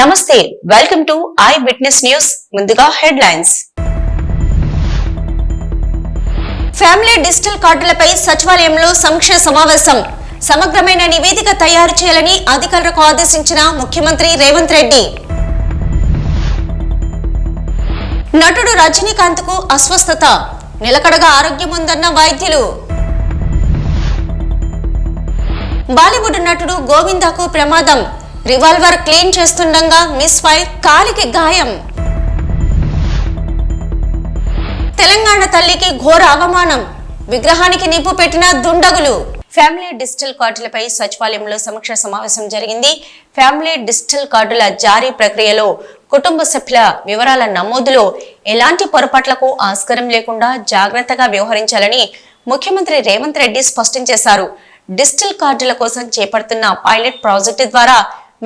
నమస్తే, welcome to I witness news. ముందుగా headlines. Family digital కార్డులపై సచివాలయంలో సమీక్ష సమావేశం. సమగ్రమైన నివేదిక తయారు చేయాలని అధికారులకు ఆదేశించిన ముఖ్యమంత్రి రేవంత్ రెడ్డి. నటుడు రజనీకాంత్ కు అస్వస్థత, నిలకడగా ఆరోగ్యం ఉందన్న వైద్యులు. బాలీవుడ్ నటుడు గోవిందాకు ప్రమాదం. రివాల్వర్ క్లీన్ చేస్తుండగా మిస్ ఫైర్, కాలికి గాయం. తెలంగాణ తల్లికి ఘోర అవమానం, విగ్రహానికి నిప్పు పెట్టిన దుండగులు. ఫ్యామిలీ డిజిటల్ కార్డులపై సచివాలయంలో సమీక్ష సమావేశం జరిగింది. ఫ్యామిలీ డిజిటల్ కార్డుల జారీ ప్రక్రియలో కుటుంబ సభ్యుల వివరాల నమోదులో ఎలాంటి పొరపాట్లకు ఆస్కారం లేకుండా జాగ్రత్తగా వ్యవహరించాలని ముఖ్యమంత్రి రేవంత్ రెడ్డి స్పష్టం చేశారు. డిజిటల్ కార్డుల కోసం చేపడుతున్న పైలట్ ప్రాజెక్టు ద్వారా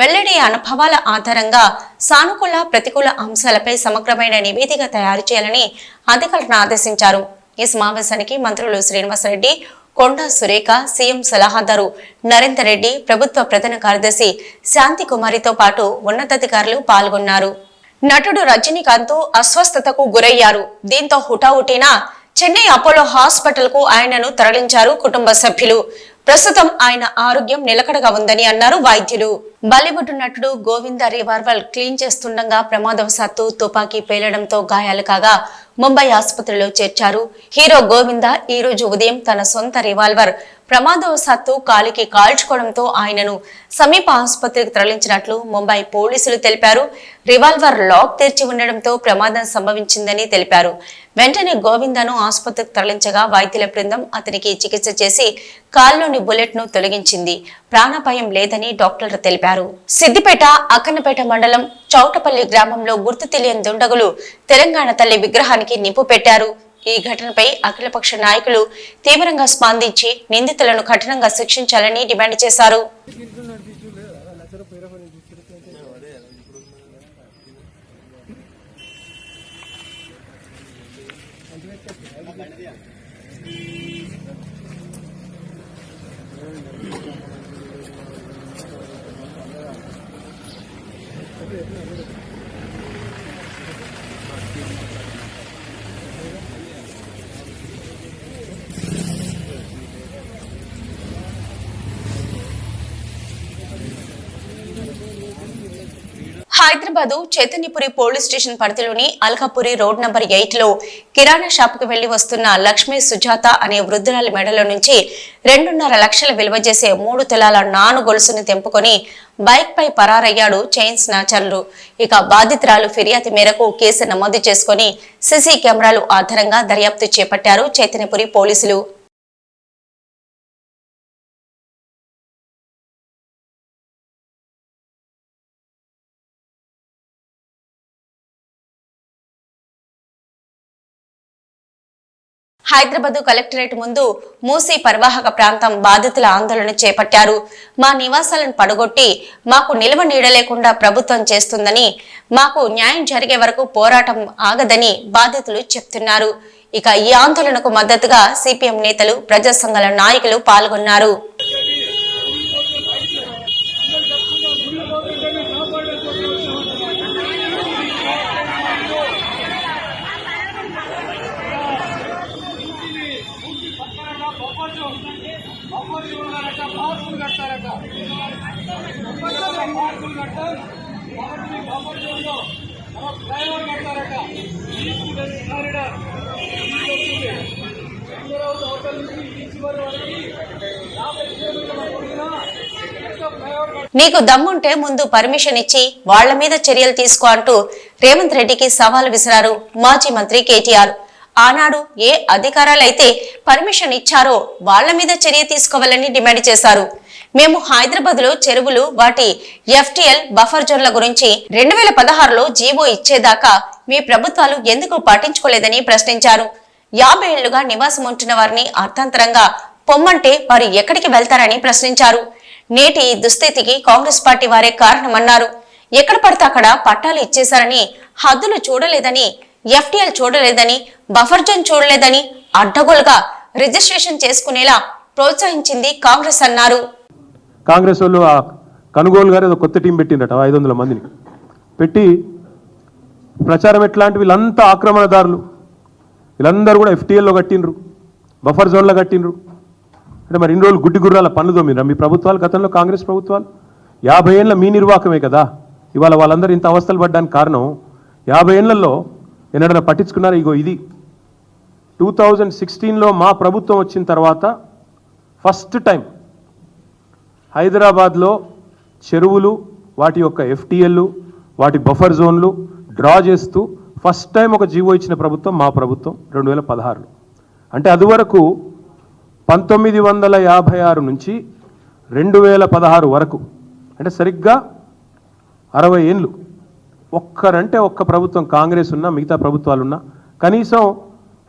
వెల్లడి అనుభవాల ఆధారంగా సానుకూల ప్రతికూల అంశాలపై సమగ్రమైన నివేదిక తయారు చేయాలని అధికారులను ఆదేశించారు. ఈ సమావేశానికి మంత్రులు శ్రీనివాసరెడ్డి, కొండా సురేఖ, సీఎం సలహాదారు నరేందర్ రెడ్డి, ప్రభుత్వ ప్రధాన కార్యదర్శి శాంతి కుమారితో పాటు ఉన్నతాధికారులు పాల్గొన్నారు. నటుడు రజనీకాంత్ అస్వస్థతకు గురయ్యారు. దీంతో హుటాహుటిన చెన్నై అపోలో హాస్పిటల్ కు ఆయనను తరలించారు కుటుంబ సభ్యులు. ప్రస్తుతం ఆయన ఆరోగ్యం నిలకడగా ఉందని అన్నారు వైద్యులు. బాలీవుడ్ నటుడు గోవింద రివాల్వర్ క్లీన్ చేస్తుండగా ప్రమాదవశాత్తు తుపాకీ పేలడంతో గాయాలు కాగా ముంబై ఆసుపత్రిలో చేర్చారు. హీరో గోవింద ఈ రోజు ఉదయం తన సొంత రివాల్వర్ ప్రమాదవశాత్తు కాలికి కాల్చుకోవడంతో ఆయనను సమీప ఆసుపత్రికి తరలించినట్లు ముంబై పోలీసులు తెలిపారు. రివాల్వర్ లాక్ తెరిచి ఉండడంతో ప్రమాదం సంభవించిందని తెలిపారు. వెంటనే గోవిందను ఆసుపత్రికి తరలించగా వైద్యుల బృందం అతనికి చికిత్స చేసి కాల్లోని బుల్లెట్ ను తొలగించింది. ప్రాణాపాయం లేదని డాక్టర్లు తెలిపారు. సిద్దిపేట అక్కన్నపేట మండలం చౌటపల్లి గ్రామంలో గుర్తు తెలియని దుండగులు తెలంగాణ తల్లి విగ్రహానికి నిప్పు పెట్టారు. ఈ ఘటనపై అఖిలపక్ష నాయకులు తీవ్రంగా స్పందించి నిందితులను కఠినంగా శిక్షించాలని డిమాండ్ చేశారు. హైదరాబాద్ చైతన్యపురి పోలీస్ స్టేషన్ పరిధిలోని అల్కాపురి రోడ్ నంబర్ 8 లో కిరాణా షాప్ కు వెళ్లి వస్తున్న లక్ష్మీ సుజాత అనే వృద్ధురాలి మెడలో నుంచి 2.5 లక్షల విలువ చేసే 3 తులాల నాను గొలుసుని తెంపుకొని బైక్ పై పరారయ్యాడు చైన్ స్నాచర్లు. ఇక బాధితురాలు ఫిర్యాదు మేరకు కేసు నమోదు చేసుకుని సీసీ కెమెరాలు ఆధారంగా దర్యాప్తు చేపట్టారు చైతన్యపురి పోలీసులు. హైదరాబాద్ కలెక్టరేట్ ముందు మూసీ పరివాహక ప్రాంతం బాధితుల ఆందోళన చేపట్టారు. మా నివాసాలను పడగొట్టి మాకు నిల్వ నీడలేకుండా ప్రభుత్వం చేస్తుందని, మాకు న్యాయం జరిగే వరకు పోరాటం ఆగదని బాధితులు చెప్తున్నారు. ఇక ఈ ఆందోళనకు మద్దతుగా సిపిఎం నేతలు, ప్రజా సంఘాల నాయకులు పాల్గొన్నారు. నీకు దమ్ముంటే ముందు పర్మిషన్ ఇచ్చి వాళ్ల మీద చర్యలు తీసుకో అంటూ రేవంత్ రెడ్డికి సవాల్ విసిరారు మాజీ మంత్రి కేటీఆర్. ఆనాడు ఏ అధికారాలైతే పర్మిషన్ ఇచ్చారో వాళ్ల మీద చర్య తీసుకోవాలని డిమాండ్ చేశారు. మేము హైదరాబాద్ లో చెరువులు, వాటి ఎఫ్టీఎల్ బఫర్ జోన్ల గురించి 2016లో జీవో ఇచ్చేదాకా మీ ప్రభుత్వాలు ఎందుకు పాటించుకోలేదని ప్రశ్నించారు. 50 ఏళ్లుగా నివాసం ఉంటున్న వారిని అర్థాంతరంగా పొమ్మంటే వారు ఎక్కడికి వెళ్తారని ప్రశ్నించారు. నేటి దుస్థితికి కాంగ్రెస్ పార్టీ వారే కారణమన్నారు. ఎక్కడ పడితే అక్కడ పట్టాలు ఇచ్చేశారని, హద్దులు చూడలేదని, ఎఫ్టీఎల్ చూడలేదని, బఫర్ జోన్ చూడలేదని అడ్డగోలుగా రిజిస్ట్రేషన్ చేసుకునేలా ప్రోత్సహించింది కాంగ్రెస్ అన్నారు. కాంగ్రెస్ వాళ్ళు కనుగోలు గారు కొత్త టీం పెట్టిందట 500 మందిని. పెట్టి ప్రచారం ఎట్లాంటి వీళ్ళంతా ఆక్రమణదారులు, వీళ్ళందరూ కూడా ఎఫ్టీఎల్లో కట్టినరు, బఫర్ జోన్లో కట్టినరు. అంటే మరి ఇన్ని రోజులు గుడ్డి గుర్రాల పనులు తోమినరా మీ ప్రభుత్వాలు? గతంలో కాంగ్రెస్ ప్రభుత్వాలు 50 ఏళ్ళ మీ నిర్వాహకమే కదా ఇవాళ వాళ్ళందరూ ఇంత అవస్థలు పడ్డానికి కారణం. 50 ఏళ్లలో ఎన్నడన్నా పట్టించుకున్నారు? ఇగో ఇది 2016లో మా ప్రభుత్వం వచ్చిన తర్వాత ఫస్ట్ టైం హైదరాబాద్లో చెరువులు, వాటి యొక్క ఎఫ్టీఎల్, వాటి బఫర్ జోన్లు డ్రా చేస్తూ ఫస్ట్ టైం ఒక జీవో ఇచ్చిన ప్రభుత్వం మా ప్రభుత్వం 2016లో. అంటే అదివరకు 1956 నుంచి 2016 వరకు, అంటే సరిగ్గా 60 ఏళ్ళు ఒక్కరంటే ఒక్క ప్రభుత్వం కాంగ్రెస్ ఉన్నా, మిగతా ప్రభుత్వాలున్నా కనీసం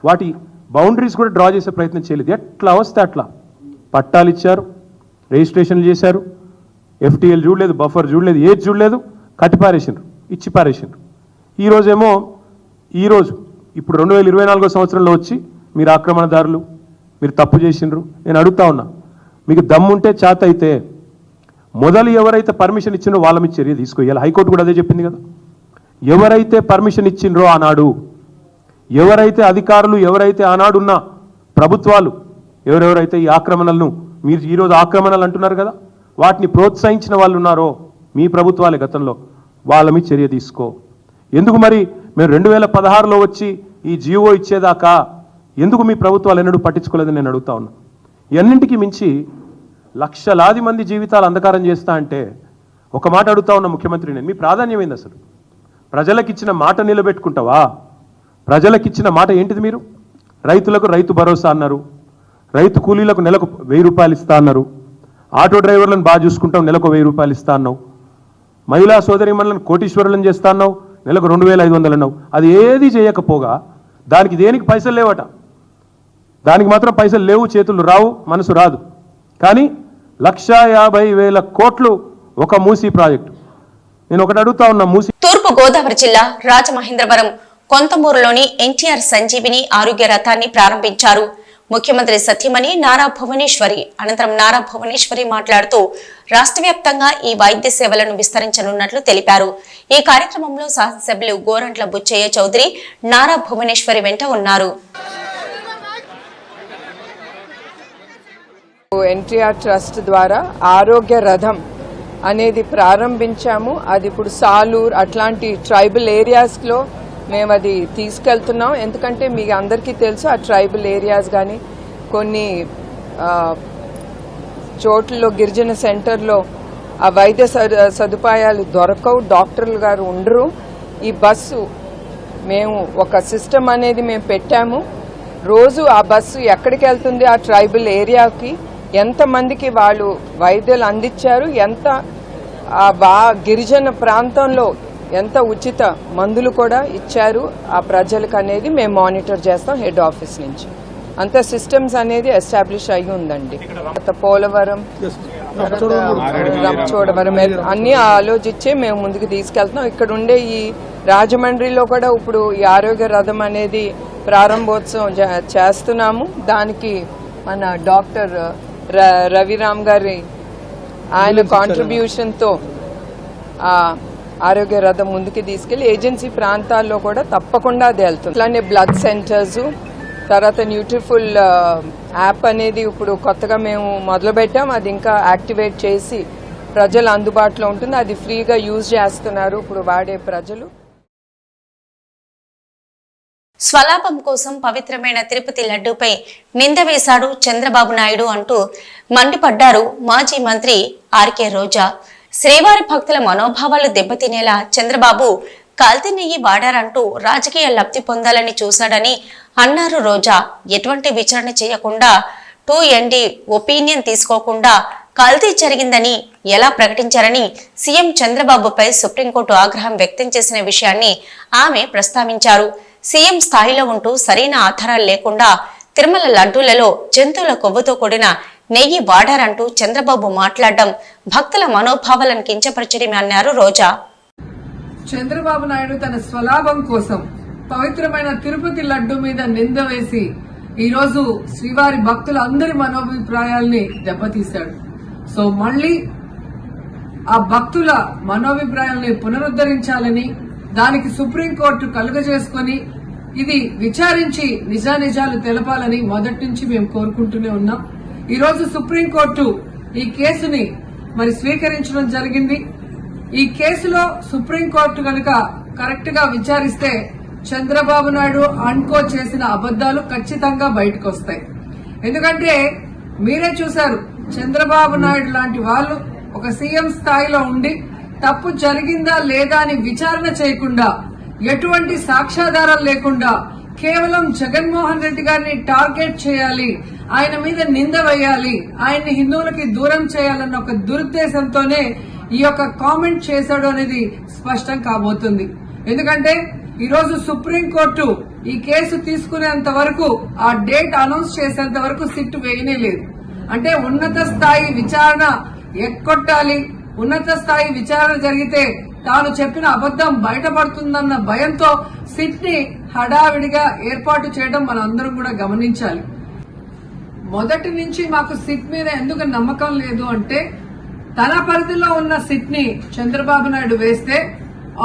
వాటి బౌండరీస్ కూడా డ్రా చేసే ప్రయత్నం చేయలేదు. ఎట్లా వస్తే అట్లా పట్టాలు ఇచ్చారు, రిజిస్ట్రేషన్లు చేశారు, ఎఫ్టీఎల్ చూడలేదు, బఫర్ చూడలేదు, ఏది చూడలేదు, కట్టిపారేసిండ్రు, ఇచ్చి పారేసిండ్రు. ఈరోజు ఇప్పుడు 2024 సంవత్సరంలో వచ్చి మీరు ఆక్రమణదారులు, మీరు తప్పు చేసిండ్రు. నేను అడుగుతా ఉన్నా, మీకు దమ్ముంటే చేత అయితే మొదలు ఎవరైతే పర్మిషన్ ఇచ్చిండ్రో వాళ్ళ మీద చర్య తీసుకోవాలి. హైకోర్టు కూడా అదే చెప్పింది కదా. ఎవరైతే పర్మిషన్ ఇచ్చిండ్రో ఆనాడు, ఎవరైతే అధికారులు, ఎవరైతే ఆనాడున్న ప్రభుత్వాలు, ఎవరెవరైతే ఈ ఆక్రమణలను, మీరు ఈరోజు ఆక్రమణలు అంటున్నారు కదా, వాటిని ప్రోత్సహించిన వాళ్ళు ఉన్నారో మీ ప్రభుత్వాలే గతంలో, వాళ్ళ మీద చర్య తీసుకో. ఎందుకు మరి మేము 2016లో వచ్చి ఈ జీవో ఇచ్చేదాకా ఎందుకు మీ ప్రభుత్వాలు ఎన్నడూ పట్టించుకోలేదని నేను అడుగుతా ఉన్నా. ఇవన్నింటికి మించి లక్షలాది మంది జీవితాలు అంధకారం చేస్తా అంటే ఒక మాట అడుగుతా ఉన్న ముఖ్యమంత్రి, నేను మీ ప్రాధాన్యం ఏంది అసలు? ప్రజలకిచ్చిన మాట నిలబెట్టుకుంటావా? ప్రజలకిచ్చిన మాట ఏంటిది? మీరు రైతులకు రైతు భరోసా అన్నారు, రైతు కూలీలకు నెలకు 1000 రూపాయలు ఇస్తా అన్నారు, ఆటో డ్రైవర్లను బాగా చూసుకుంటాం నెలకు 1000 రూపాయలు ఇస్తా అన్నావు, మహిళా సోదరిమణులను కోటీశ్వరులను చేస్తా అన్నావు, నెలకు 2500 అన్నావు. అది ఏది చేయకపోగా దానికి దేనికి పైసలు లేవట. దానికి మాత్రం పైసలు లేవు, చేతులు రావు, మనసు రాదు. కానీ 1,50,000 కోట్లు ఒక మూసీ ప్రాజెక్టు. నేను ఒకటి అడుగుతా ఉన్నా, మూసీ తూర్పు గోదావరి జిల్లా రాజమహేంద్రవరం కొంతమూరులోని ఎన్టీఆర్ సంజీవిని ఆరోగ్య రథాన్ని ప్రారంభించారు ముఖ్యమంత్రి సతీమణి నారా భువనేశ్వరి. అనంతరం నారా భువనేశ్వరి మాట్లాడుతూ రాష్ట్ర వ్యాప్తంగా ఈ వైద్య సేవలను విస్తరించనున్నట్లు తెలిపారు. ఈ కార్యక్రమంలో శాసనసభ్యులు గోరంట్ల బుచ్చయ్య చౌదరి నారా భువనేశ్వరి వెంట ఉన్నారు. ఎన్టీఆర్ ట్రస్ట్ ద్వారా ఆరోగ్య రథం అనేది ప్రారంభించాము. అది ఇప్పుడు సాలూర్ అట్లాంటి ట్రైబల్ ఏరియాస్లో మేము అది తీసుకెళ్తున్నాం. ఎందుకంటే మీకు అందరికీ తెలుసు, ఆ ట్రైబల్ ఏరియాస్ కానీ కొన్ని చోట్లలో గిరిజన సెంటర్లో ఆ వైద్య సదుపాయాలు దొరకవు, డాక్టర్లు గారు ఉండరు. ఈ బస్సు మేము ఒక సిస్టమ్ అనేది మేము పెట్టాము. రోజు ఆ బస్సు ఎక్కడికి వెళ్తుంది, ఆ ట్రైబల్ ఏరియాకి ఎంతమందికి వాళ్ళు వైద్యులు అందించారు, ఎంత గిరిజన ప్రాంతంలో ఎంత ఉచిత మందులు కూడా ఇచ్చారు ఆ ప్రజలకు అనేది మేము మానిటర్ చేస్తాం హెడ్ ఆఫీస్ నుంచి. అంత సిస్టమ్స్ అనేది ఎస్టాబ్లిష్ అయ్యి ఉందండి. పోలవరం, రంపచోడవరం అన్ని ఆలోచించే మేము ముందుకు తీసుకెళ్తున్నాం. ఇక్కడ ఉండే ఈ రాజమండ్రిలో కూడా ఇప్పుడు ఈ ఆరోగ్య రథం అనేది ప్రారంభోత్సవం చేస్తున్నాము. దానికి మన డాక్టర్ రవిరామ్ గారి ఆయన కాంట్రిబ్యూషన్తో ఆరోగ్య రథం ముందుకు తీసుకెళ్లి ఏజెన్సీ ప్రాంతాల్లో కూడా తప్పకుండా అది వెళ్తుంది. అట్లానే బ్లడ్ సెంటర్స్, తర్వాత న్యూట్రిఫుల్ యాప్ అనేది ఇప్పుడు కొత్తగా మేము మొదలుపెట్టాం. అది ఇంకా యాక్టివేట్ చేసి ప్రజలు అందుబాటులో ఉంటుంది. అది ఫ్రీగా యూజ్ చేస్తున్నారు ఇప్పుడు వాడే ప్రజలు. స్వలాభం కోసం పవిత్రమైన తిరుపతి లడ్డూపై నింద వేశాడు చంద్రబాబు నాయుడు అంటూ మండిపడ్డారు మాజీ మంత్రి ఆర్కే రోజా. శ్రీవారి భక్తుల మనోభావాలు దెబ్బతినేలా చంద్రబాబు కల్తీ నెయ్యి వాడారంటూ రాజకీయ లబ్ధి పొందాలని చూశాడని అన్నారు రోజా. ఎటువంటి విచారణ చేయకుండా 2ND ఒపీనియన్ తీసుకోకుండా కల్తీ జరిగిందని ఎలా ప్రకటించారని సీఎం చంద్రబాబుపై సుప్రీంకోర్టు ఆగ్రహం వ్యక్తం చేసిన విషయాన్ని ఆమె ప్రస్తావించారు. సీఎం స్థాయిలో ఉంటూ సరైన ఆధారాలు లేకుండా తిరుమల లడ్డూలలో జంతువుల కొవ్వుతో కూడిన నెయ్యి వాడారంటూ చంద్రబాబు మాట్లాడడం భక్తుల మనోభావాలను కించపరచడమే అన్నారు రోజా. చంద్రబాబు నాయుడు తన స్వలాభం కోసం పవిత్రమైన తిరుపతి లడ్డు మీద నింద వేసి ఈరోజు శ్రీవారి భక్తుల అందరి మనోభిప్రాయాల్ని దెబ్బతీశాడు. సో మళ్లీ ఆ భక్తుల మనోభిప్రాయాల్ని పునరుద్ధరించాలని, దానికి సుప్రీంకోర్టు కలుగజేసుకుని ఇది విచారించి నిజానిజాలు తెలపాలని మొదటి నుంచి మేము కోరుకుంటూనే ఉన్నాం. ఈ రోజు సుప్రీంకోర్టు ఈ కేసుని మరి స్వీకరించడం జరిగింది. ఈ కేసులో సుప్రీంకోర్టు కనుక కరెక్ట్ గా విచారిస్తే చంద్రబాబు నాయుడు అన్కో చేసిన అబద్దాలు ఖచ్చితంగా బయటకు వస్తాయి. ఎందుకంటే మీరే చూశారు, చంద్రబాబు నాయుడు లాంటి వాళ్ళు ఒక సీఎం స్థాయిలో ఉండి తప్పు జరిగిందా లేదా అని విచారణ చేయకుండా, ఎటువంటి సాక్ష్యాధారాలు లేకుండా కేవలం జగన్మోహన్ రెడ్డి గారిని టార్గెట్ చేయాలి, ఆయన మీద నింద వేయాలి, ఆయన్ని హిందువులకి దూరం చేయాలన్న ఒక దురుద్దేశంతోనే ఈ యొక్క కామెంట్ చేశాడు అనేది స్పష్టం కాబోతుంది. ఎందుకంటే ఈ రోజు సుప్రీంకోర్టు ఈ కేసు తీసుకునేంత వరకు, ఆ డేట్ అనౌన్స్ చేసేంత వరకు సిట్ వేయనే లేదు. అంటే ఉన్నత స్థాయి విచారణ ఎక్కొట్టాలి, ఉన్నత స్థాయి విచారణ జరిగితే తాను చెప్పిన అబద్దం బయటపడుతుందన్న భయంతో సిట్ ని హడావిడిగా ఏర్పాటు చేయడం మనం అందరం కూడా గమనించాలి. మొదటి నుంచి మాకు సిట్ మీద ఎందుకు నమ్మకం లేదు అంటే, తన పరిధిలో ఉన్న సిట్ ని చంద్రబాబు నాయుడు వేస్తే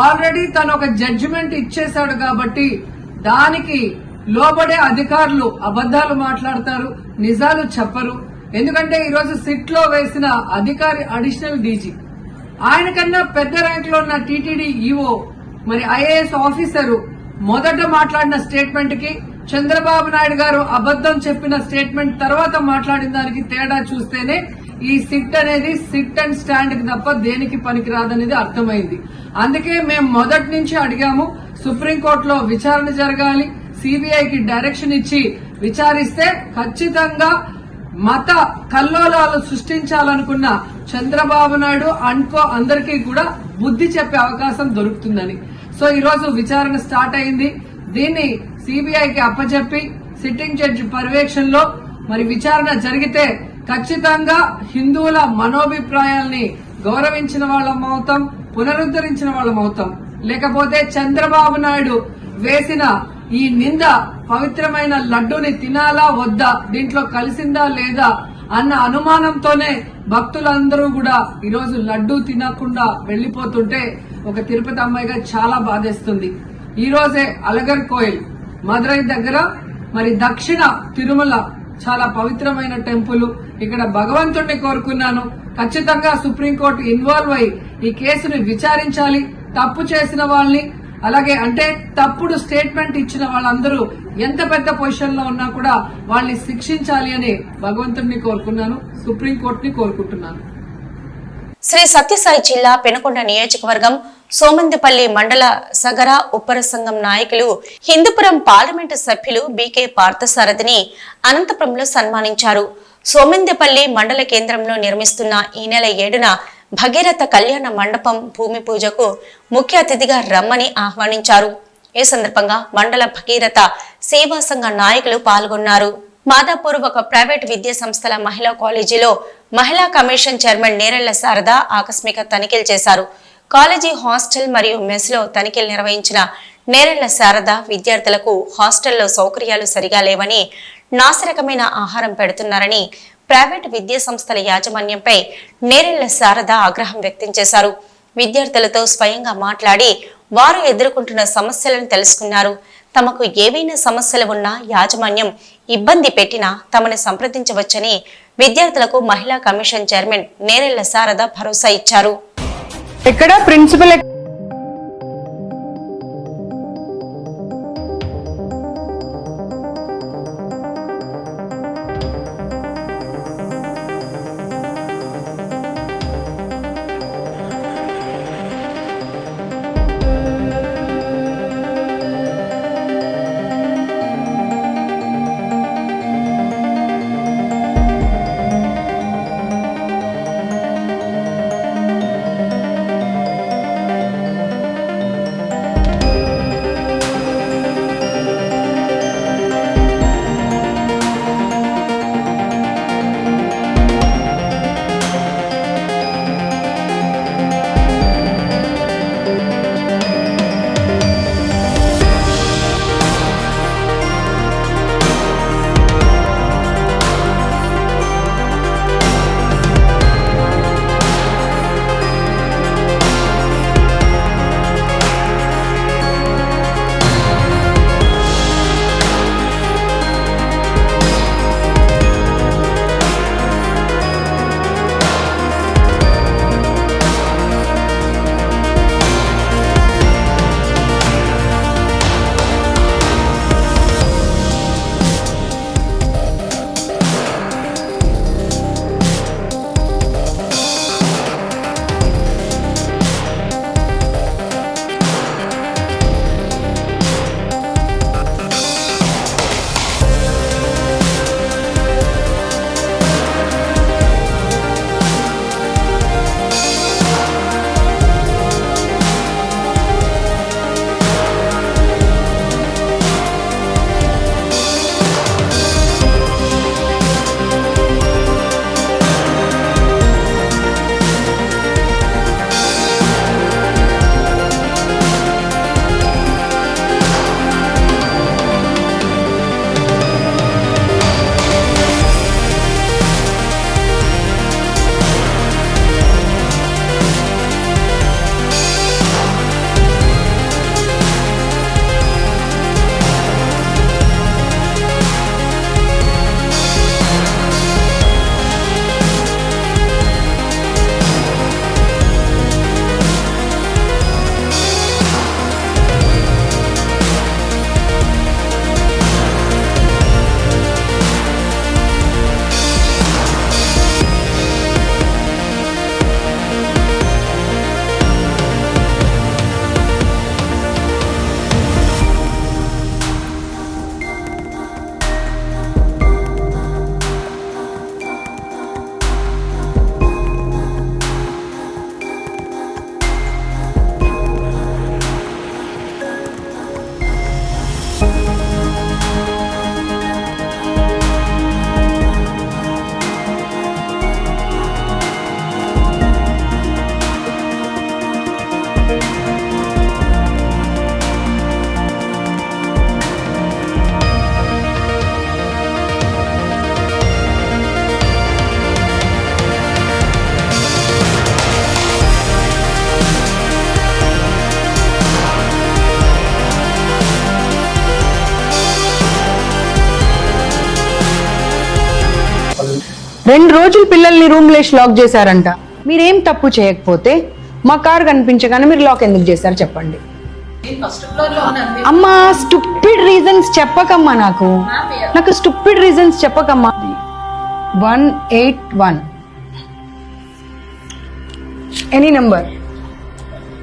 ఆల్రెడీ తను ఒక జడ్జిమెంట్ ఇచ్చేశాడు కాబట్టి దానికి లోబడే అధికారులు అబద్దాలు మాట్లాడతారు, నిజాలు చెప్పరు. ఎందుకంటే ఈరోజు సిట్ లో వేసిన అధికారి అడిషనల్ డీజీ, ఆయన కన్నా పెద్ద ర్యాంక్ లో ఉన్న టీటీడీ ఈఓ, మరి ఐఏఎస్ ఆఫీసరు మొదట మాట్లాడిన స్టేట్మెంట్ కి చంద్రబాబు నాయుడు గారు అబద్దం చెప్పిన స్టేట్మెంట్ తర్వాత మాట్లాడిన దానికి తేడా చూస్తేనే ఈ సిట్ అనేది సిట్ అండ్ స్టాండ్ కి తప్ప దేనికి పనికిరాదనేది అర్థమైంది. అందుకే మేము మొదటి నుంచి అడిగాము, సుప్రీంకోర్టులో విచారణ జరగాలి, సిబిఐకి డైరెక్షన్ ఇచ్చి విచారిస్తే ఖచ్చితంగా మత కల్లోలాలు సృష్టించాలనుకున్న చంద్రబాబు నాయుడు అన్కో అందరికీ కూడా బుద్ధి చెప్పే అవకాశం దొరుకుతుందని. సో ఈ రోజు విచారణ స్టార్ట్ అయింది. దీన్ని సిబిఐకి అప్పచెప్పి సిట్టింగ్ జడ్జి పర్యవేక్షణలో మరి విచారణ జరిగితే ఖచ్చితంగా హిందువుల మనోభిప్రాయాల్ని గౌరవించిన వాళ్ళమవుతాం, పునరుద్ధరించిన వాళ్ళమవుతాం. లేకపోతే చంద్రబాబు నాయుడు వేసిన ఈ నింద పవిత్రమైన లడ్డూని తినాలా వద్దా, దీంట్లో కలిసిందా లేదా అన్న అనుమానంతోనే భక్తులందరూ కూడా ఈరోజు లడ్డూ తినకుండా వెళ్లిపోతుంటే ఒక తిరుపతి అమ్మాయిగా చాలా బాధేస్తుంది. ఈ రోజే అలగర్ కోయిల్ మదురై దగ్గర మరి దక్షిణ తిరుమల చాలా పవిత్రమైన టెంపుల్, ఇక్కడ భగవంతుడిని కోరుకున్నాను, ఖచ్చితంగా సుప్రీంకోర్టు ఇన్వాల్వ్ అయి ఈ కేసుని విచారించాలి. తప్పు చేసిన వాళ్ళని, అలాగే అంటే తప్పుడు స్టేట్మెంట్ ఇచ్చిన వాళ్ళందరూ ఎంత పెద్ద పొజిషన్ లో ఉన్నా కూడా వాళ్ళని శిక్షించాలి అని భగవంతుడిని కోరుకున్నాను, సుప్రీంకోర్టుని కోరుకుంటున్నాను. శ్రీ సత్యసాయి జిల్లా పెనుకొండ నియోజకవర్గం సోమందిపల్లి మండల సగర ఉప్పర సంఘం నాయకులు హిందూపురం పార్లమెంటు సభ్యులు బీకే పార్థసారథిని అనంతపురంలో సన్మానించారు. సోమందిపల్లి మండల కేంద్రంలో నిర్మిస్తున్న ఈ నెల 7న భగీరథ కళ్యాణ మండపం భూమి పూజకు ముఖ్య అతిథిగా రమ్మని ఆహ్వానించారు. ఈ సందర్భంగా మండల భగీరథ సేవా సంఘ నాయకులు పాల్గొన్నారు. మాదాపూర్ ఒక ప్రైవేట్ విద్యా సంస్థల మహిళా కాలేజీలో మహిళా కమిషన్ చైర్మన్ నేరెళ్ల శారద ఆకస్మిక తనిఖీలు చేశారు. కాలేజీ హాస్టల్ మరియు మెస్ లో తనిఖీలు నిర్వహించిన నేరెళ్ల శారద విద్యార్థులకు హాస్టల్లో సౌకర్యాలు సరిగా లేవని, నాసిరకమైన ఆహారం పెడుతున్నారని ప్రైవేటు విద్యా సంస్థల యాజమాన్యంపై నేరెళ్ల శారద ఆగ్రహం వ్యక్తం చేశారు. విద్యార్థులతో స్వయంగా మాట్లాడి వారు ఎదుర్కొంటున్న సమస్యలను తెలుసుకున్నారు. తమకు ఏవైనా సమస్యలు ఉన్నా యాజమాన్యం ఇబ్బంది పెట్టినా తమను సంప్రదించవచ్చని విద్యార్థులకు మహిళా కమిషన్ చైర్మన్ నేరెళ్ల శారద భరోసా ఇచ్చారు. ఎక్కడ ప్రిన్సిపల్ 2 రోజులు పిల్లల్ని రూమ్ లేసి లాక్ చేశారంట. మీరేం తప్పు చేయకపోతే మా కార్ కనిపించగానే మీరు లాక్ ఎందుకు చేశారు చెప్పండి. అమ్మా స్టూపిడ్ రీజన్స్ చెప్పకమ్మా, నాకు స్టూపిడ్ రీజన్స్ చెప్పకమ్మా. 181 any number,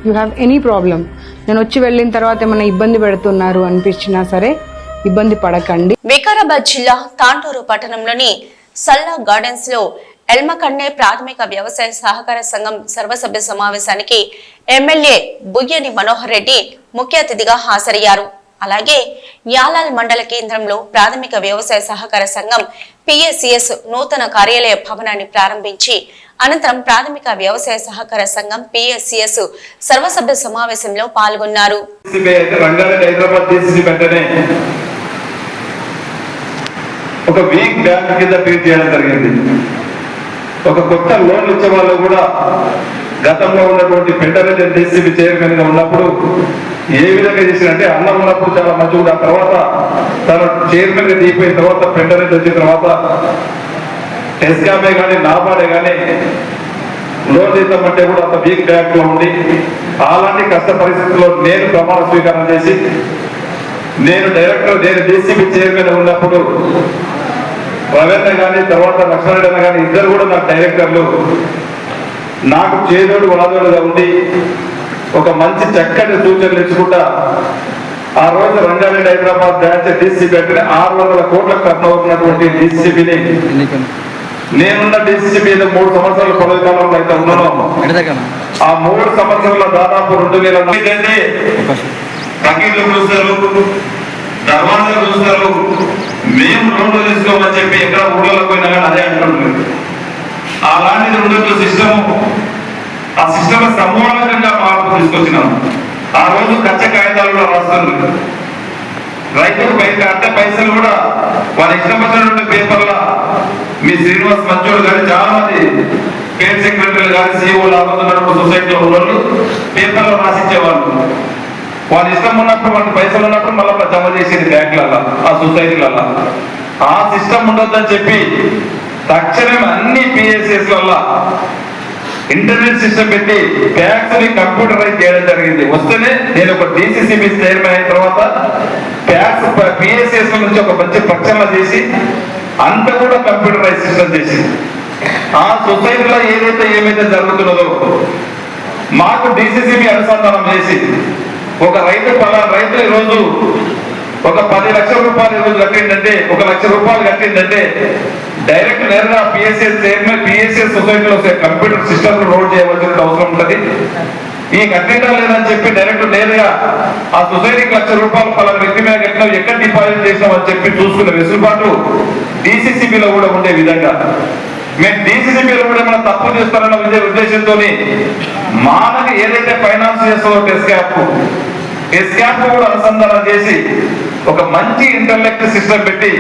you have any problem. నేను వచ్చి వెళ్ళిన తర్వాత ఏమైనా ఇబ్బంది పెడుతున్నారు అనిపించినా సరే ఇబ్బంది పడకండి. వికారాబాద్ జిల్లా తాండూరు పట్టణంలోని సల్లా గార్డెన్స్ లో ఎల్మకన్నే ప్రాథమిక వ్యవసాయ సహకార సంఘం సర్వసభ్య సమావేశానికి ఎమ్మెల్యే బుయ్యని మనోహర్ రెడ్డి ముఖ్య అతిథిగా హాజరయ్యారు. అలాగే యాలాల్ మండల కేంద్రంలో ప్రాథమిక వ్యవసాయ సహకార సంఘం పిఎస్సిఎస్ నూతన కార్యాలయ భవనాన్ని ప్రారంభించి అనంతరం ప్రాథమిక వ్యవసాయ సహకార సంఘం పిఎస్సిఎస్ సర్వసభ్య సమావేశంలో పాల్గొన్నారు. ఒక వీక్ బ్యాంక్ కింద ట్రీట్ చేయడం జరిగింది. ఒక కొత్త లోన్లు ఇచ్చే వాళ్ళు కూడా గతంలో ఉన్నటువంటి ఫెడరల్ డీసీబీ చైర్మన్ గా ఉన్నప్పుడు ఏ విధంగా చేసినంటే అన్నం ఉన్నప్పుడు చాలా మంచిగా, ఆ తర్వాత తను చైర్మన్ గా దిగిపోయిన తర్వాత ఫెడరల్ వచ్చిన తర్వాత ఎస్కామే కానీ నాబార్డే కానీ లోన్ చేద్దామంటే కూడా అంత వీక్ బ్యాంక్ లో ఉండి అలాంటి కష్ట పరిస్థితుల్లో నేను ప్రమాణ స్వీకారం చేసి నేను డీసీబీ చైర్మన్ ఉన్నప్పుడు రవీంద్ర కానీ తర్వాత లక్ష్మణ కానీ ఇద్దరు కూడా నాకు డైరెక్టర్లు నాకు చేదోడు వాదోడుగా ఉండి ఒక మంచి చక్కటి సూచనలు ఇచ్చుకుంటా ఆ రోజు రంగారెడ్డి హైదరాబాద్ బ్రాంచ్ డీసీబీ అంటే 600 కోట్ల టర్నోవర్ ఉన్నటువంటి డీసీబీని నేనున్న డీసీబీ 3 సంవత్సరాల పదవి కాలంలో అయితే ఉన్నాను. ఆ 3 సంవత్సరాల దాదాపు 2000 పకీర్లు చూస్తారు, దర్వాజాలు చూస్తారు, మేము లోన్లు తీసుకోమని చెప్పి ఎక్కడ ఊళ్ళలో పోయినా కానీ అదే అంటున్నారు. అలాంటిది ఉండొచ్చు సిస్టమ్. ఆ సిస్టమ్ సమూలంగా మార్పు తీసుకొచ్చినాం. ఆ రోజు కచ్చ కాగితాలలో రాస్తున్నారు. రైతులు బయట అంటే పైసలు కూడా వాళ్ళ ఇష్టం వచ్చినటువంటి పేపర్ల మీ శ్రీనివాస్ మంచోడు కానీ చాలా మంది స్టేట్ సెక్రటరీలు కానీ సీఈఓలు ఆడుతున్నప్పుడు సొసైటీలో ఉన్నోళ్ళు పేపర్లో రాసిచ్చేవాళ్ళు. వాళ్ళ ఇష్టం ఉన్నప్పుడు వాళ్ళకి పైసలు ఉన్నప్పుడు మళ్ళీ జమ చేసేది బ్యాంకులలో, ఆ సొసైటీలలో. ఆ సిస్టమ్ ఉండొద్దని చెప్పి తక్షణం అన్ని పిఎస్ఎస్ వల్ల ఇంటర్నెట్ సిస్టమ్ పెట్టి ట్యాక్స్ ని కంప్యూటరైజ్ చేయడం జరిగింది. వస్తేనే నేను ఒక డీసీసీబీ చైర్మన్ అయిన తర్వాత ట్యాక్స్ పిఎస్ఎస్ నుంచి ఒక మంచి ప్రక్షాళన చేసి అంత కూడా కంప్యూటరైజ్ సిస్టమ్ చేసి ఆ సొసైటీలో ఏమైతే జరుగుతున్నదో మాకు డీసీసీబీ అనుసంధానం చేసి ఒక రైతు రైతు ఈరోజు ఒక 10 లక్షల రూపాయలు ఈరోజు కట్టిందంటే, 1 లక్ష రూపాయలు కట్టిందంటే డైరెక్ట్ నేరుగా పిఎస్ఎస్ చైర్మన్ పిఎస్ఎస్ సొసైటీలో కంప్యూటర్ సిస్టమ్ లోడ్ చేయవలసిన అవసరం ఉంటుంది. ఈ కట్టిందా లేదని చెప్పి డైరెక్ట్ నేరుగా ఆ సొసైటీకి 1 లక్ష రూపాయలు పలానా వ్యక్తి మీద కట్టినాం, ఎక్కడ డిపాజిట్ చేసినాం అని చెప్పి చూసుకునే వెసులుబాటు డీసీసీబీలో కూడా ఉండే విధంగా మేము డీసీసీబీలో కూడా ఏమైనా తప్పు చేస్తారన్న ఉద్దేశంతో మనకి ఏదైతే ఫైనాన్స్ చేస్తుందో ఎస్క్యాప్ కూడా అనుసంధానం చేసి ఒక మంచి ఇంటర్నెట్ సిస్టమ్ పెట్టి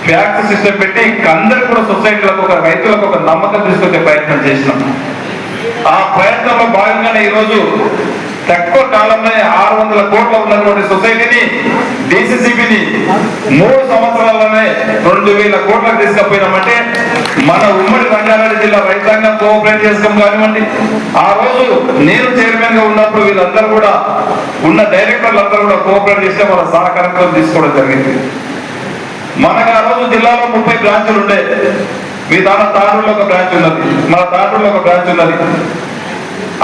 ఫ్యాక్స్ సిస్టమ్ పెట్టి అందరు కూడా సొసైటీలకు ఒక రైతులకు ఒక నమ్మకం తీసుకొచ్చే ప్రయత్నం చేసినాం. ఆ ప్రయత్నంలో భాగంగానే ఈరోజు తక్కువ కాలంలో 600 కోట్ల ఉన్నటువంటి సొసైటీని డీసీసీబీని 3 సంవత్సరాల్లోనే 2000 కోట్లకు తీసుకుపోయినామంటే మన ఉమ్మడి రంగారెడ్డి జిల్లా రైతాంగం కోఆపరేట్ చేసుకోం కానివ్వండి. ఆ రోజు నేను చైర్మన్ గా ఉన్నప్పుడు వీళ్ళందరూ కూడా ఉన్న డైరెక్టర్లు అందరూ కూడా కోఆపరేట్ చేస్తే వాళ్ళ సహకారంతో తీసుకోవడం జరిగింది. మనకు ఆ రోజు జిల్లాలో 30 బ్రాంచులు ఉండే. మీ తాండూరులో ఒక బ్రాంచ్ ఉన్నది, మన తాండూరులో ఒక బ్రాంచ్ ఉన్నది.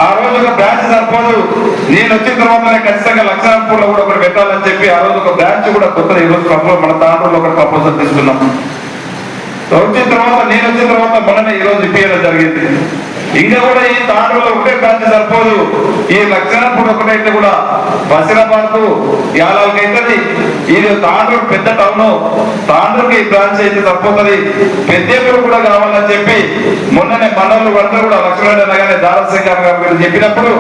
ఆ రోజు ఒక బ్రాంచ్ సరిపోదు, నేను వచ్చిన తర్వాతనే ఖచ్చితంగా లక్షాపూర్లో కూడా ఒకటి పెట్టాలని చెప్పి ఆ రోజు ఒక బ్రాంచ్ కూడా కొత్తగా ఈరోజు మన తాండూరులో ఒక ప్రపోజల్ తీసుకున్నాం. వచ్చిన తర్వాత నేను వచ్చిన తర్వాత మొన్ననే ఈరోజు ఇప్పించడం జరిగింది. ఇంకా కూడా ఈ తాండూరులో ఒకటే బ్రాంచ్ సరిపోదు, ఈ లక్షాపూర్ ఒకటైతే కూడా బసిరాబాద్ యాలాలకి అవుతుంది. ఇది తాండూరు పెద్ద టౌన్, తాండూరుకి బ్రాంచ్ అయితే సరిపోతుంది. పెద్దేపూరు కూడా కావాలని చెప్పి మొన్ననే మనోళ్ళు అందరూ కూడా లక్ష్మణ కానీ దారాశేఖర్ గారు చెప్పినప్పుడు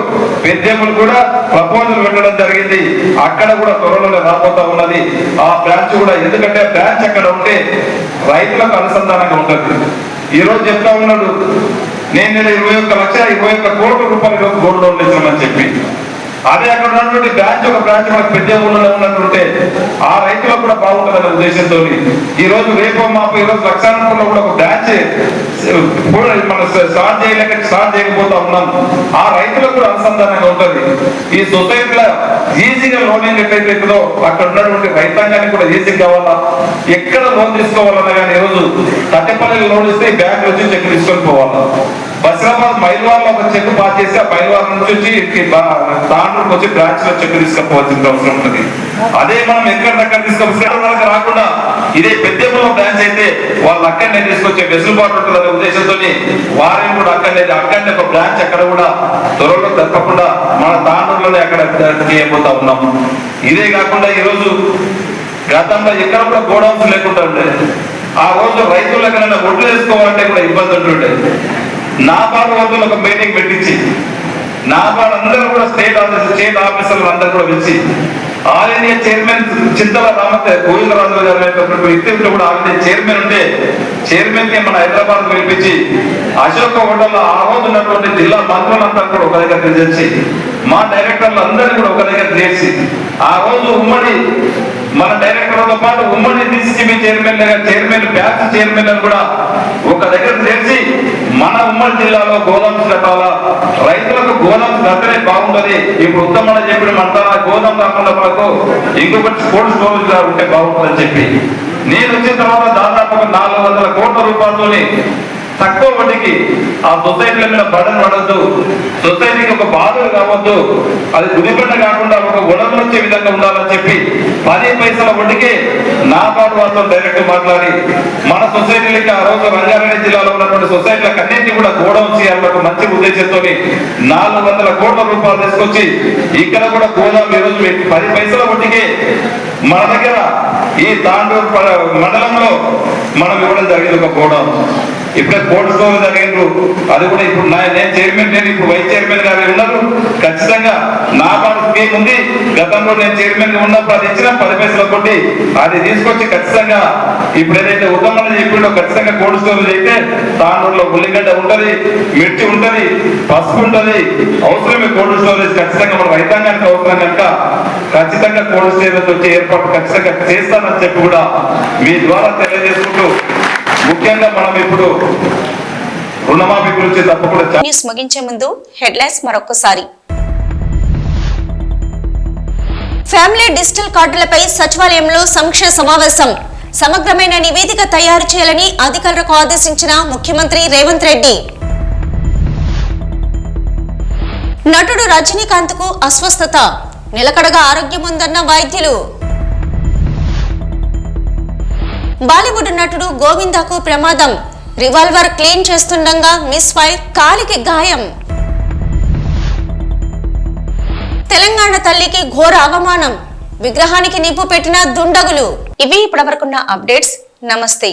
పెద్దేపూరు కూడా ప్రపోజల్ పెట్టడం జరిగింది. అక్కడ కూడా త్వరలో రాబోతా ఉన్నది ఆ బ్రాంచ్ కూడా. ఎందుకంటే బ్రాంచ్ అక్కడ ఉంటే రైతులకు అనుసంధానంగా ఉంటుంది. ఈ రోజు చెప్తా ఉన్నాడు, నేను 21 కోట్ల రూపాయలు గోల్డ్ లోన్ ఇచ్చామని చెప్పి అదే అక్కడ ఉన్నటువంటి బ్రాంచ్ ఒక బ్రాంచ్ మనకు పెద్ద ఊళ్ళో ఉన్నట్టుంటే ఆ రైతులకు కూడా బాగుంటుందనే ఉద్దేశంతో ఈ రోజు రేపు మాపు ఈ రోజు లక్షానంలో కూడా ఒక బ్రాంచ్ మనం స్టార్ట్ చేయకపోతా ఉన్నాం. ఆ రైతులకు కూడా అనుసంధానంగా ఉంటుంది. ఈ సొసైటీలో ఈజీగా లోనింగ్ ఎట్లయితే ఉంటుందో అక్కడ ఉన్నటువంటి రైతాంగానికి కూడా ఈజీ కావాలా, ఎక్కడ లోన్ తీసుకోవాలన్నా కానీ ఈరోజు తట్టపల్లి లోన్ ఇస్తే బ్యాంక్ వచ్చి చెక్ తీసుకొని పోవాలా. బసిరాబాద్ మైల్వార్లో ఒక చెక్ పాస్ చేసి ఆ మైల్వార్ నుంచి తాండ్రుకు వచ్చి బ్రాంచ్ లో చెక్ తీసుకపోవాల్సిన అవసరం ఉంటుంది. అదే మనం ఎక్కడికక్కడ తీసుకొచ్చి రాకుండా ఇదే పెద్దలో బ్రాంచ్ అయితే వాళ్ళు అక్కడనే తీసుకొచ్చే వెసులుబాటు ఉంటుందనే ఉద్దేశంతో వారిని కూడా అక్కడనే ఒక బ్రాంచ్ అక్కడ కూడా త్వరలో తప్పకుండా మన తాండ్రులోనే అక్కడ చేయబోతా ఉన్నాం. ఇదే కాకుండా ఈరోజు గతంలో ఎక్కడ కూడా గోడౌన్స్ లేకుండా ఉండేది. ఆ రోజు రైతులు ఎక్కడైనా ఒడ్లు వేసుకోవాలంటే కూడా ఇబ్బంది ఉంటుండే. నాబార్డు వద్ద ఒక మీటింగ్ పెట్టించి నాబార్డు అందరూ కూడా స్టేట్ ఆఫీసర్లు అందరూ కూడా పిలిచి ఆల్ ఇండియా చైర్మన్ చింతల గోవిందరాజు గారు వ్యక్తులు కూడా ఆల్ ఇండియా చైర్మన్ ఉంటే చైర్మన్ కి మన హైదరాబాద్ పిలిపించి అశోక్ హోటల్లో ఆ రోజు ఉన్నటువంటి జిల్లా మంత్రులందరూ కూడా ఒక దగ్గర తెలిసి మా డైరెక్టర్లు అందరినీ కూడా ఒక దగ్గర చేసి ఆ రోజు ఉమ్మడి మన డైరెక్టర్లతో పాటు ఉమ్మడి డిసిసిబి చైర్మన్ బ్యాచ్ చైర్మన్ కూడా ఒక దగ్గర చేసి మన ఉమ్మడి జిల్లాలో గోదామ్స్ కట్టాలా, రైతులకు గోదామ్స్ కట్టనే బాగుంటది. ఇప్పుడు ఉత్తమ చెప్పిన మన గోదాం కాకుండా మనకు ఇంకొకటి కోల్డ్ స్టోరేజ్ గా ఉంటే బాగుంటుందని చెప్పి నేను వచ్చిన తర్వాత దాదాపు 400 కోట్ల రూపాయలతోని తక్కువ వడ్డీకి ఆ సొసైటీల మీద బడన్ పడద్దు, సొసైటీకి ఒక బాధలు కావద్దు, అది గుదిపండ కాకుండా ఒక ఉడలు వచ్చే విధంగా ఉండాలని చెప్పి 10 పైసల వడ్డీకి నాబార్డు వాళ్ళతో డైరెక్ట్ మాట్లాడి మన సొసైటీలకి ఆ రోజు రంగారెడ్డి జిల్లాలో ఉన్నటువంటి సొసైటీలకు అన్నింటినీ కూడా గోడౌన్ చేయాలని ఒక మంచి ఉద్దేశంతో 400 కోట్ల రూపాయలు తీసుకొచ్చి ఇక్కడ కూడా గోదాం ఈరోజు 10 పైసల వడ్డీకి మన దగ్గర ఈ తాండూరు మండలంలో మనం ఇవ్వడం జరిగింది ఒక గోడౌన్. ఇప్పుడే కోల్డ్ స్టోరేజ్ జరిగిండ్రు, అది కూడా ఇప్పుడు నేను చైర్మన్, నేను ఇప్పుడు వైస్ చైర్మన్ గారు ఉన్నారు. ఖచ్చితంగా నాబార్డు స్కీమ్ ఉంది. గతంలో నేను చైర్మన్ గా ఉన్నప్పుడు అది ఇచ్చిన 10 పైసల కొట్టి అది తీసుకొచ్చి ఖచ్చితంగా ఇప్పుడు ఏదైతే ఉత్తమని చెప్పిండో ఖచ్చితంగా కోల్డ్ స్టోరేజ్ అయితే తాండూరులో ఉల్లిగడ్డ ఉంటది, మిర్చి ఉంటది, పసుపు ఉంటది. అవసరమే కోల్డ్ స్టోరేజ్ ఖచ్చితంగా మన రైతాంగానికి అవసరం కనుక ఖచ్చితంగా కోల్డ్ స్టోరేజ్ వచ్చే ఏర్పాటు ఖచ్చితంగా చేస్తానని చెప్పి కూడా మీ ద్వారా తెలియజేసుకుంటూ ముఖ్యంగా మనం ఇప్పుడు రుణమాఫీ గురించి తప్పకుండా న్యూస్ ముగించే ముందు హెడ్లైన్స్ మరొకసారి. ఫ్యామిలీ డిజిటల్ కార్డులపై సచివాలయంలో సమీక్ష సమావేశం. సమగ్రమైన నివేదిక తయారు చేయాలని అధికారులకు ఆదేశించిన ముఖ్యమంత్రి రేవంత్ రెడ్డి. నటుడు రజనీకాంత్ కు అస్వస్థత, నిలకడగా ఆరోగ్యం ఉందన్న వైద్యులు. బాలీవుడ్ నటుడు గోవిందాకు ప్రమాదం, రివాల్వర్ క్లీన్ చేస్తుండగా మిస్ ఫైర్, కాలికి గాయం. తెలంగాణ తల్లికి ఘోర అవమానం, విగ్రహానికి నిప్పు పెట్టిన దుండగులు. ఇవి ఇప్పటివరకున్న అప్డేట్స్. నమస్తే.